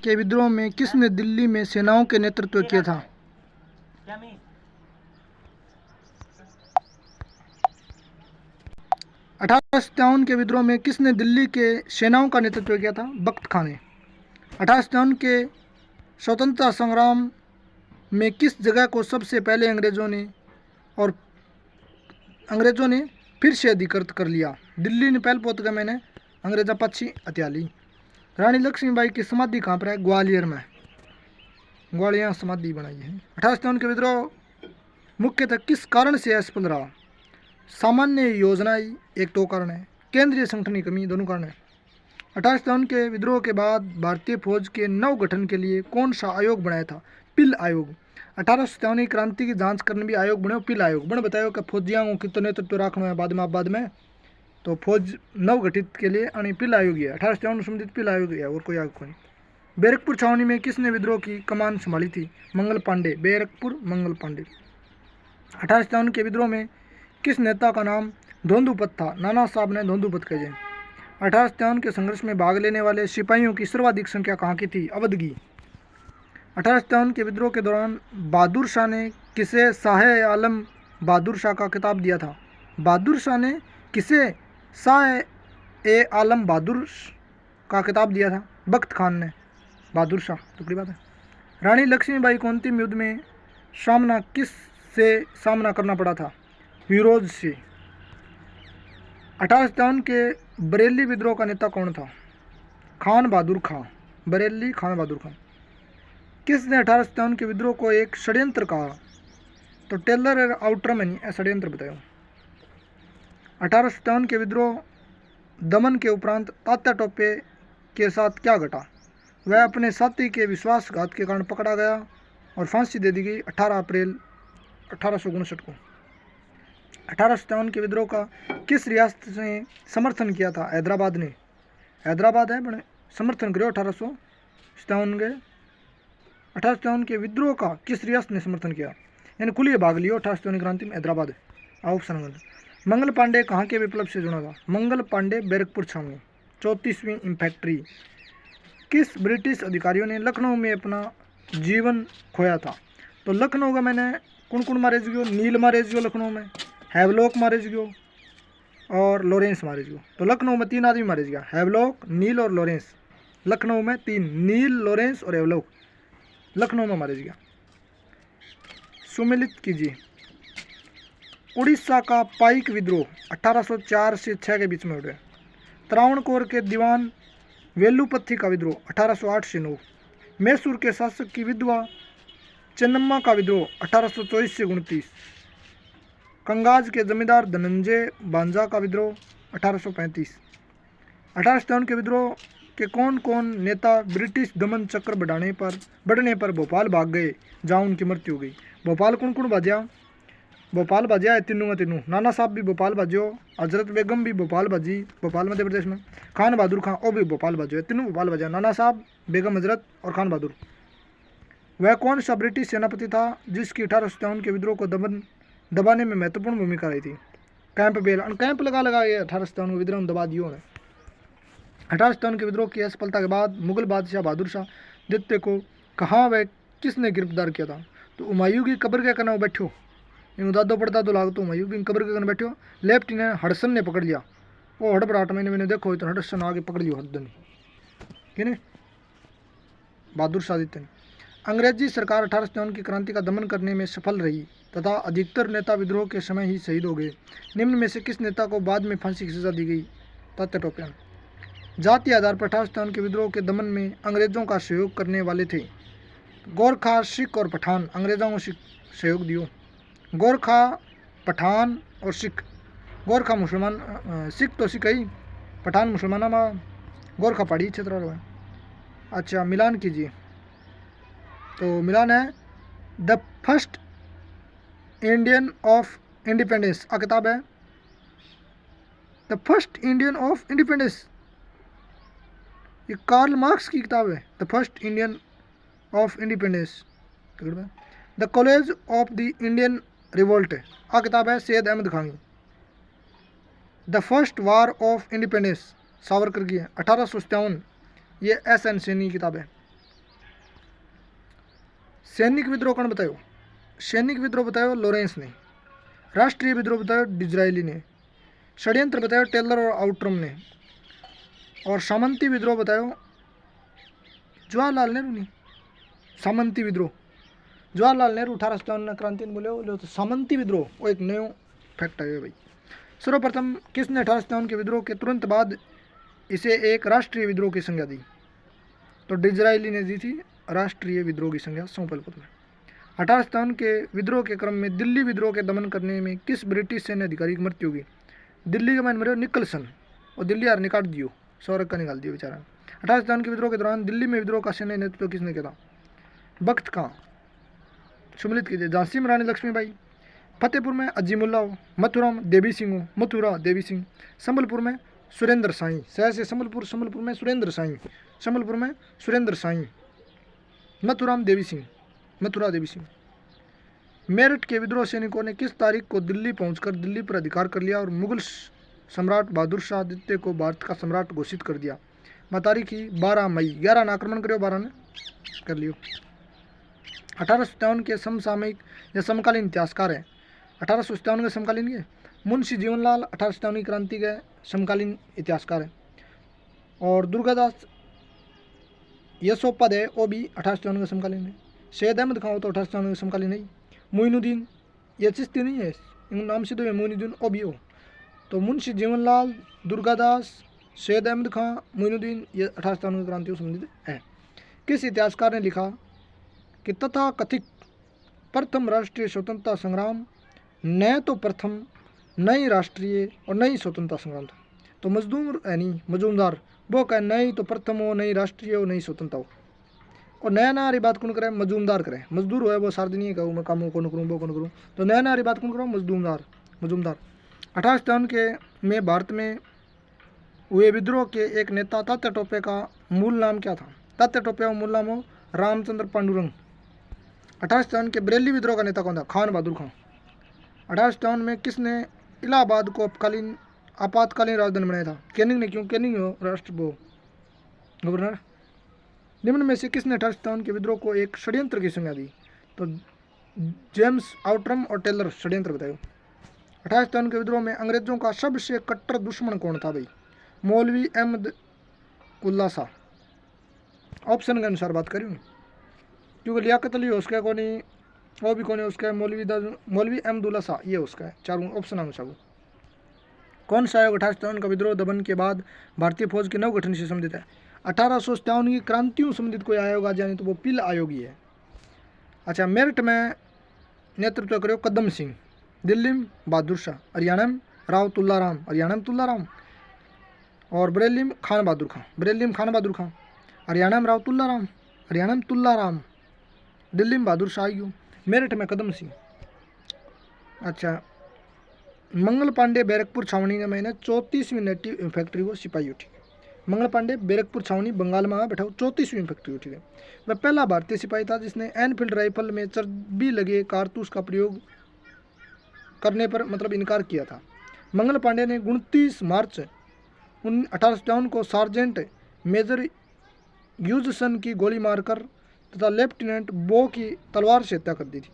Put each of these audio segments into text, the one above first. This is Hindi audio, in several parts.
के विद्रोह में किसने दिल्ली में सेनाओं के नेतृत्व किया था? 1857 के विद्रोह में किसने दिल्ली के सेनाओं का नेतृत्व किया था? बख्त खान ने। 1857 के स्वतंत्रता संग्राम में किस जगह को सबसे पहले अंग्रेजों ने फिर से अधिकृत कर लिया? दिल्ली ने पहल पोत मैंने अंग्रेजा पक्षी हत्याली। रानी लक्ष्मीबाई की समाधि कहाँ पर है? ग्वालियर में, ग्वालियर समाधि बनाई है। 1857 के विद्रोह मुख्यतः किस कारण से असफल रहा? सामान्य योजनाएं एक तो कारण है, केंद्रीय संगठन की कमी दोनों कारण है। 1857 के विद्रोह के बाद भारतीय फौज के नव गठन के लिए कौन सा आयोग बनाया था? पिल आयोग। 1857 की क्रांति की जांच करने भी आयोग बने, पिल आयोग बने। बतायो कि फौजियों को कितना नेतृत्व रखना है बाद में तो फौज नव गठित के लिए आणि पिल आयोग है। 1857 संबंधित पिल आयोग है और कोई आयोग को नहीं। बैरकपुर छावनी में किसने विद्रोह की कमान संभाली थी? मंगल पांडे। बैरकपुर मंगल पांडे। 1857 के विद्रोह में किस नेता का नाम धोंदूपत था? नाना साहब ने धोंदूपत कहे। 1857 के संघर्ष में भाग लेने वाले सिपाहियों की सर्वाधिक संख्या कहाँ की थी? अवध की। 1857 के विद्रोह के दौरान बहादुर शाह ने किसे शाह आलम बहादुर शाह का खिताब दिया था? बहादुर शाह ने किसे शाह ए आलम बहादुर का खिताब दिया था? बख्त खान ने। बहादुर शाह टुकड़ी बात है। रानी लक्ष्मीबाई को अंतिम युद्ध में किस से सामना करना पड़ा था? फिरोज से। 1857 के बरेली विद्रोह का नेता कौन था? खान बहादुर खां। बरेली खान बहादुर खां। किसने 1857 के विद्रोह को एक षड्यंत्र कहा? तो टेलर और आउटरमैन षड्यंत्र बताओ। 1857 के विद्रोह दमन के उपरांत तात्या टोपे के साथ क्या घटा? वह अपने साथी के विश्वासघात के कारण पकड़ा गया और फांसी दे दी गई 18 अप्रैल 1859 को। 1857 के विद्रोह का किस रियासत ने समर्थन किया था? हैदराबाद ने। हैदराबाद है बने समर्थन करो 1857 के। 1857 के विद्रोह का किस रियासत ने समर्थन किया? यानी खुली भाग लियो 1857 क्रांति में हैदराबाद। ऑप्शन। मंगल पांडे कहाँ के विप्लव से जुड़ा था? मंगल पांडे बैरकपुर छावनी। 34वीं इन्फेंट्री। किस ब्रिटिश अधिकारियों ने लखनऊ में अपना जीवन खोया था? तो लखनऊ का मैंने कौन मारे गयो? नील मारे गयो लखनऊ में, हैवलॉक मारे गयो और लॉरेंस मारे गयो। तो लखनऊ में 3 आदमी मारे गया, हैवलॉक, नील और लॉरेंस। लखनऊ में 3, नील, लॉरेंस और हैवलॉक लखनऊ में मारे गया। सुमिलित कीजिए। उड़ीसा का पाइक विद्रोह 1804 से 6 के बीच में हुआ। त्रावणकोर के दीवान वेलुपथी का विद्रोह 1808 से 9। मैसूर के शासक की विधवा चन्नम्मा का विद्रोह 1824 से 29। कंगाज के जमींदार धनंजय बांजा का विद्रोह 1835। 1857 के विद्रोह के कौन नेता ब्रिटिश दमन चक्र बढ़ने पर भोपाल भाग गए जहाँ उनकी मृत्यु हो गई? भोपाल कौन भाजया? भोपाल भाजया है तीनों। नाना साहब भी भोपाल भाजो, हजरत बेगम भी भोपाल भाजी, भोपाल मध्य प्रदेश में। खान बहादुर खां वो भी भोपाल भाजो है, तीनों भोपाल भाजा, नाना साहब, बेगम हजरत और खान बहादुर। वह कौन सा ब्रिटिश सेनापति था जिसकी 1857 के विद्रोह को दबाने में महत्वपूर्ण भूमिका रही थी? कैंपबेल। कैंप लगा ये 1857 को विद्रोह दबा दियो है। 1857 के विद्रोह की असफलता के बाद मुगल बादशाह बहादुर शाह द्वितीय को कहाँ व किसने गिरफ्तार किया था? तो हुमायूं की कब्र के कना बैठो, इन दादो पड़ता तो लागतो हुमायूं की कब्र के कना बैठो। लेफ्टिनेंट हडसन ने पकड़ लिया। वो हड़बड़ाहट मैंने देखो तो हडसन आगे पकड़ लियो हरदन किने बहादुर शाह द्वितीय ने। अंग्रेजी सरकार 1857 की क्रांति का दमन करने में सफल रही तथा अधिकतर नेता विद्रोह के समय ही शहीद हो गए। निम्न में से किस नेता को बाद में फांसी की सजा दी गई? तात्या टोपे। जाति आधार पर 1857 के विद्रोह के दमन में अंग्रेजों का सहयोग करने वाले थे गोरखा, सिख और पठान। अंग्रेजों को सहयोग दियो। गोरखा, पठान और सिख। गोरखा मुसलमान, सिख तो सिख ही, पठान मुसलमाना में, गोरखा पहाड़ी क्षेत्र है। अच्छा, मिलान कीजिए। तो मिलान है the first Indian of independence. आ किताब है the first Indian of independence, ये कार्ल मार्क्स की किताब है। The first Indian of independence. The college of the Indian revolt, आ किताब है सैयद अहमद खान की। The first war of independence Savarkar की है 1857, ये एस एन सैनी की किताब है। सैनिक विद्रोह कौन बतायो? सैनिक विद्रोह बतायो लॉरेंस ने। राष्ट्रीय विद्रोह बतायो डिजरायली ने। षड्यंत्र बतायो टेलर और आउटरम ने। और सामंती विद्रोह बतायो जवाहरलाल नेहरू ने। सामंती विद्रोह जवाहरलाल नेहरू 1857 क्रांति बोले तो सामंती विद्रोह वो एक नयो फैक्ट है भाई। सर्वप्रथम किसने 1857 के विद्रोह के तुरंत बाद इसे एक राष्ट्रीय विद्रोह की संज्ञा दी? तो डिजरायली ने दी थी राष्ट्रीय विद्रोह की संज्ञा सोमपलपत में। 1857 के विद्रोह के क्रम में दिल्ली विद्रोह के दमन करने में किस ब्रिटिश सैन्य अधिकारी की मृत्यु हुई? दिल्ली के मैन मरे निकलसन और दिल्ली हार निकाल दियो, सौरभ का निकाल दियो बेचारा। 1857 के विद्रोह के दौरान दिल्ली में विद्रोह का सैन्य नेतृत्व किसने किया था? बख्त खां सम्मिलित कीजिए। झांसी में रानी लक्ष्मीबाई, फतेहपुर में अजीमुल्ला, मथुरा में देवी सिंह, मथुरा देवी सिंह, संबलपुर में सुरेंद्र साई, शहर से संबलपुर में सुरेंद्र साई, संबलपुर में सुरेंद्र साई, मथुरा में देवी सिंह, मथुरा देवी सिंह। मेरठ के विद्रोह सैनिकों ने किस तारीख को दिल्ली पहुंचकर दिल्ली पर अधिकार कर लिया और मुगल सम्राट बहादुर शाह द्वितीय को भारत का सम्राट घोषित कर दिया? तारीख ही 12 मई। 11 ने आक्रमण करियो, 12 ने कर लियो। 1857 के समसामयिक या समकालीन इतिहासकार हैं। 1857 के समकालीन के मुंशी जीवनलाल 1857 की क्रांति के समकालीन इतिहासकार हैं। और दुर्गादास यशोपाध्याय वो भी 1857 के समकालीन है। सैयद अहमद खां तो 1857 के समकालीन नहीं। मोइनुद्दीन ये चिश्ती नहीं है, इन नाम से तो मोइनुद्दीन ओ भी हो। तो मुंशी जीवनलाल, दुर्गादास, सैयद अहमद खां, मोइनुद्दीन ये 1857 की क्रांति से संबंधित है। किस इतिहासकार ने लिखा कि तथा कथित प्रथम राष्ट्रीय स्वतंत्रता संग्राम न तो प्रथम न ही राष्ट्रीय और न ही स्वतंत्रता संग्राम था? तो मजदूर यानी मजूमदार वो कहे नहीं तो प्रथम हो, नहीं राष्ट्रीय हो, नहीं स्वतंत्रता हो। और नया नारी बात कौन करे? मजूमदार करे। मजदूर हो वो सार्वजनिक कहूँ मैं काम कौन करूँ वो कौन करूँ, तो नया नारी बात कौन करो? मजदूमदार, मजूमदार। 1857 के में भारत में हुए विद्रोह के एक नेता तात्या टोपे का मूल नाम क्या था? तात्या टोपे का मूल नाम हो रामचंद्र पांडुरंग। 1857 के बरेली विद्रोह का नेता कौन था? खान बहादुर खां। 1857 में किसने इलाहाबाद को आपातकालीन राजधानी बनाया था? कैनिंग ने। क्यों? कैनिंग हो राष्ट्र गवर्नर। निम्न में से किसने 1857 के विद्रोह को एक षड्यंत्र की संज्ञा दी? तो जेम्स आउटरम और टेलर षड्यंत्र बताओ। 1857 के विद्रोह में अंग्रेजों का सबसे कट्टर दुश्मन कौन था भाई? मौलवी अहमद उल्ला शाह। ऑप्शन के अनुसार बात करूँ क्योंकि लियाकत अली उसका को नहीं, वो भी कौन है उसका? मौलवी अहमदुल्ला शाह ये उसका है। चारों ऑप्शन अनुसार कौन सा आयोग 1857 का विद्रोह दमन के बाद भारतीय फौज के नवगठन से संबंधित है? 1857 की क्रांतियों संबंधित कोई आयोग आ जाए तो वो पिल आयोग ही है। अच्छा, मेरठ में नेतृत्व करो कदम सिंह, दिल्ली में बहादुर शाह, हरियाणा में राव तुल्लाराम, हरियाणा में तुल्लाराम, और बरेली में खान बहादुर खां, बरेली में खान बहादुर खां, हरियाणा में राव तुल्लाराम, हरियाणा में तुल्लाराम, दिल्ली में बहादुर शाह, मेरठ में कदम सिंह। अच्छा, मंगल पांडे बैरकपुर छावनी में मैंने 34वीं नेटिव फैक्ट्री वो सिपाही उठी। मंगल पांडे बैरकपुर छावनी बंगाल में बैठा 34वीं फैक्ट्री उठी है। वह पहला भारतीय सिपाही था जिसने एनफील्ड राइफल में चर्बी लगे कारतूस का प्रयोग करने पर मतलब इनकार किया था। मंगल पांडे ने 29 मार्च 1857 को सार्जेंट मेजर यूजसन की गोली मारकर तथा लेफ्टिनेंट बो की तलवार से हत्या कर दी थी।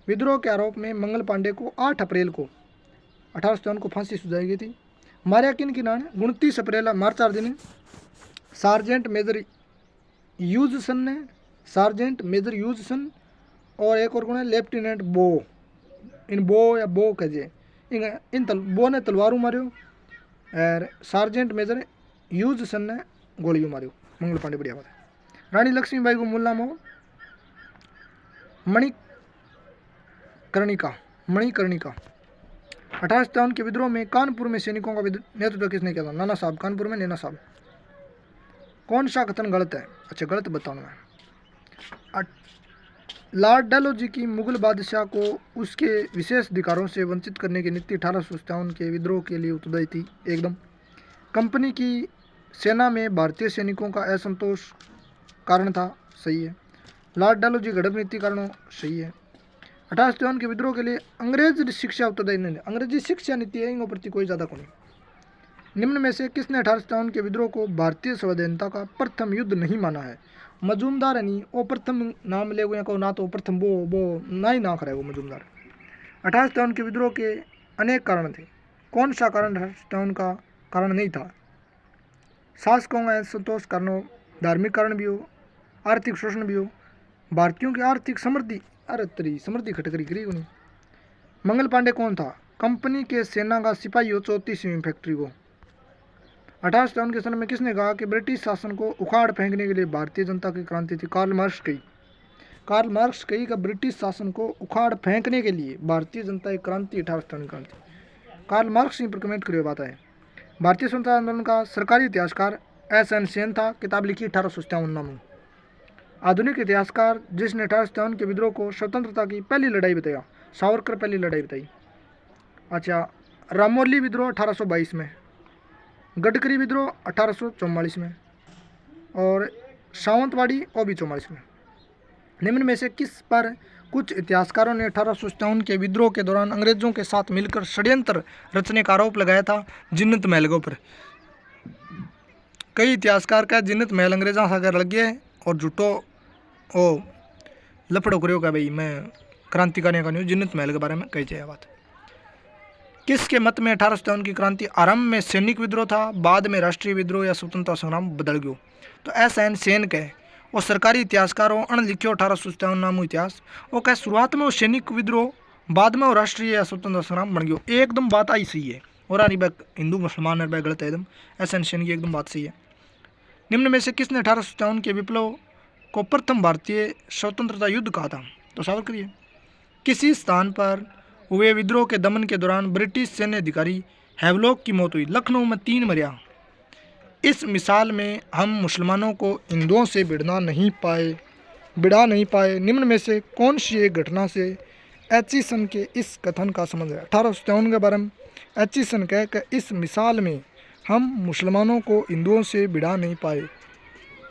विद्रोह के आरोप में मंगल पांडे को 8 अप्रैल को 1857 को फांसी सुझाई गई थी। मार्या किन की नाम? 29 अप्रैल मार्च 4 दिन सार्जेंट मेजर यूजसन ने, सार्जेंट मेजर यूजसन और एक और कौन है? लेफ्टिनेंट बो। इन बो या बो कहे इन बो ने तलवारों मारियो और सार्जेंट मेजर यूजसन ने गोलियों मारियो। मंगल पांडे बढ़िया बात है। रानी लक्ष्मीबाई को मूल नाम हो मणिकर्णिका, मणिकर्णिका। 1857 के विद्रोह में कानपुर में सैनिकों का नेतृत्व किसने किया था? नाना साहब। कानपुर में नैना साहब। कौन सा कथन गलत है? अच्छा, गलत बताऊँ मैं। लॉर्ड डलहौजी की मुगल बादशाह को उसके विशेष अधिकारों से वंचित करने की नीति 1857 के विद्रोह के लिए उत्तरदायी थी। एकदम। कंपनी की सेना में भारतीय सैनिकों का असंतोष कारण था। सही है। लॉर्ड डलहौजी गड़ब नीति कारण सही है। 1857 के विद्रोह के लिए अंग्रेज शिक्षा उत्तरदायी नहीं। अंग्रेजी शिक्षा नीति है इन प्रति कोई ज़्यादा को नहीं। निम्न में से किसने 1857 के विद्रोह को भारतीय स्वाधीनता का प्रथम युद्ध नहीं माना है? मजूमदार है नहीं वो प्रथम नाम ले गए को ना तो प्रथम वो ना ही ना करे वो मजूमदार। 1857 के विद्रोह के अनेक कारण थे। कौन सा कारण 1857 का कारण नहीं था? शासकों का असंतोष कारण हो, धार्मिक कारण भी हो, आर्थिक शोषण भी हो, भारतीयों की आर्थिक समृद्धि समृद्धि खटकरी करी नहीं। मंगल पांडे कौन था? कंपनी के सेना का सिपाही हो 34वीं फैक्ट्री को। 1857 के सन में किसने कहा कि ब्रिटिश शासन को उखाड़ फेंकने के लिए भारतीय जनता की क्रांति थी? कार्ल मार्क्स कही कि ब्रिटिश शासन को उखाड़ फेंकने के लिए भारतीय जनता की क्रांति 1857 क्रांति। कार्ल मार्क्स ने कमेंट करिए बात है। भारतीय स्वतंत्रता आंदोलन का सरकारी इतिहासकार SN सेन था। किताब लिखी 1857 में। आधुनिक इतिहासकार जिसने 1857 के विद्रोह को स्वतंत्रता की पहली लड़ाई बताया, सावरकर पहली लड़ाई बताई। अच्छा, रामोली विद्रोह 1822 में, गडकरी विद्रोह 1844 में और सावंतवाड़ी वो भी 44 में। निम्न में से किस पर कुछ इतिहासकारों ने 1857 के विद्रोह के दौरान अंग्रेजों के साथ मिलकर षड्यंत्र रचने का आरोप लगाया था? जिन्नत महल के ऊपर। कई इतिहासकार का जिन्नत महल अंग्रेजों से लग गया और झूठो ओ लफड़ो करो का भाई मैं क्रांतिकारियों का नहीं, जिन्नत महल के बारे में कही जाए बात। किसके मत में 1857 की क्रांति आरंभ में सैनिक विद्रोह था, बाद में राष्ट्रीय विद्रोह या स्वतंत्रता संग्राम बदल गयो? तो SN सेन कहे वो सरकारी इतिहासकारों अण लिखियो 1857 नामो इतिहास। वो कहे शुरुआत में वो सैनिक विद्रोह, बाद में वो राष्ट्रीय या स्वतंत्रता संग्राम बन गयो। एकदम बात आई सही है और आनी हिंदू मुसलमान है गलत है एकदम। SN सेन की एकदम बात सही है। निम्न में से किसने 1857 के विप्लव को प्रथम भारतीय स्वतंत्रता युद्ध कहा था? तो सावरकर है। किसी स्थान पर हुए विद्रोह के दमन के दौरान ब्रिटिश सैन्य अधिकारी हैवलॉक की मौत हुई, लखनऊ में 3 मरिया। इस मिसाल में हम मुसलमानों को हिंदुओं से बिड़ा नहीं पाए। निम्न में से कौन सी एक घटना से एचिसन के इस कथन का संबंध है? 1857 के बारे में एचिसन कह कि इस मिसाल में हम मुसलमानों को हिंदुओं से बिड़ा नहीं पाए।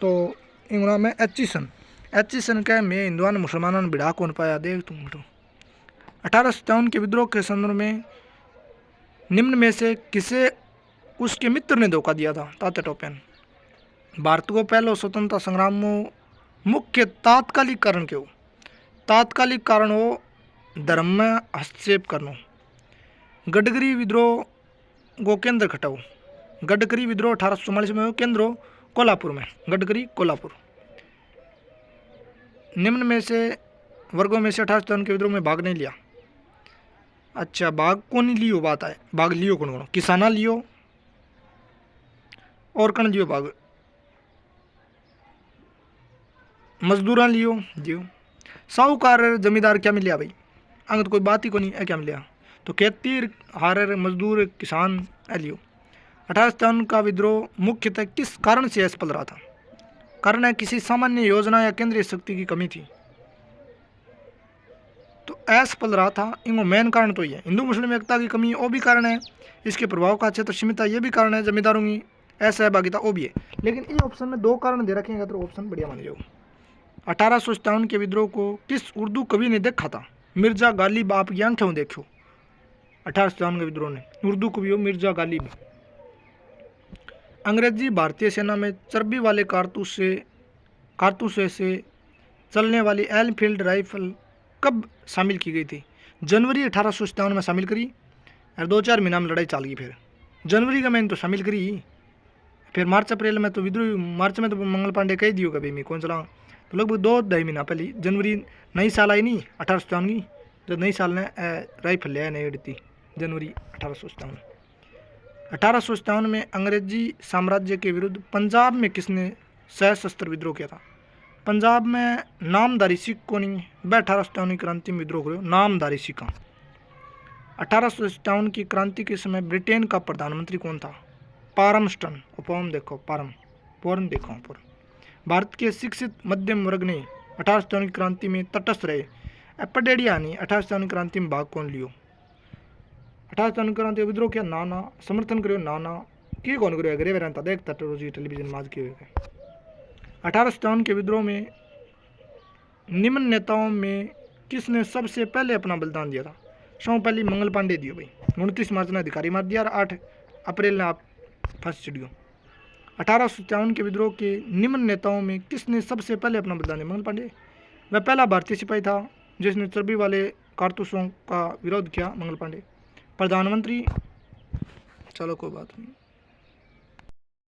तो इंग्रा में एचिसन कह मैं हिंदुओं ने मुसलमानों ने बिड़ा कौन पाया देख तुम। 1857 के विद्रोह के संदर्भ में निम्न में से किसे उसके मित्र ने धोखा दिया था? तात्या टोपे। भारत को पहले स्वतंत्रता संग्राम में मुख्य तात्कालिक कारण क्यों? तात्कालिक कारण हो धर्म में हस्तक्षेप करना। गडकरी विद्रोह को केंद्र खटाओ। गडकरी विद्रोह 1844 में हो, केंद्र हो कोल्हापुर में। गडकरी कोल्हापुर। निम्न में से वर्गों में से 1857 के विद्रोह में भाग नहीं लिया। अच्छा, भाग कौन नहीं लियो बात है। भाग लियो कौन? किसाना लियो और कण लियो भाग, मजदूरा लियो जियो। साहूकार जमींदार क्या मिलिया भाई? अंग तो कोई बात ही को नहीं है क्या मिलिया। तो खेती हार मजदूर किसान है लियो। 1857 का विद्रोह मुख्यतः किस कारण से असफल रहा था? कारण है किसी सामान्य योजना या केंद्रीय शक्ति की कमी थी। तो असफल रहा था इनको मेन कारण तो ये है। हिंदू मुस्लिम एकता की कमी वो भी कारण है, इसके प्रभाव का क्षेत्र सीमित ये भी कारण है, जमींदारों की असहभागिता वो भी है। लेकिन ये ऑप्शन में 2 कारण दे रखेंगे तो ऑप्शन बढ़िया मान जाओ। 1857 के विद्रोह को किस उर्दू कवि ने देखा था? मिर्जा गालिब। आप यहाँ क्यों देखो 1857 के विद्रोह ने? उर्दू कवि हो मिर्जा गालिब। अंग्रेजी भारतीय सेना में चर्बी वाले कारतूसे से चलने वाली एनफील्ड राइफल कब शामिल की गई थी? जनवरी 1857 में शामिल करी और 2-4 महीना में लड़ाई चाल गई। फिर जनवरी का महीने तो शामिल करी, फिर मार्च अप्रैल में तो विद्रोह। मार्च में तो मंगल पांडे कह दियो कभी मैं कौन चला, तो लगभग 2-2.5 महीना पहले जनवरी नई साल आई नहीं 1857 की, जब नई साल ने राइफल लिया नहीं उड़ती जनवरी 1857। 1857 में अंग्रेजी साम्राज्य के विरुद्ध पंजाब में किसने सशस्त्र विद्रोह किया था? पंजाब में नामधारी सिख को नहीं, वह 1857 की क्रांति में विद्रोह करो नामधारी सिखा। 1857 की क्रांति के समय ब्रिटेन का प्रधानमंत्री कौन था? पारमस्टन। उपम देखो पूर्ण देखो पूर्ण। भारत के शिक्षित मध्यम वर्ग ने 1857 की क्रांति में तटस्थ रहे। पडेड़िया ने 1857 की क्रांति में भाग कौन लियो? 1857 की क्रांति विद्रोह किया नाना, समर्थन करो नाना की कौन करो गरीब रहता देखता रोजी टेलीविजन माज के हुए। 1857 के विद्रोह में निम्न नेताओं में किसने सबसे पहले अपना बलिदान दिया था? पहली मंगल पांडे दियो भाई। 29 मार्च ने अधिकारी मार दिया और 8 अप्रैल ने आप फंस चिड़ियो। 1857 के विद्रोह के निम्न नेताओं में किसने सबसे पहले अपना बलिदान दिया? मंगल पांडे। वह पहला भारतीय सिपाही था जिसने चर्बी वाले कारतूसों का विरोध किया। मंगल पांडे। प्रधानमंत्री, चलो कोई बात नहीं।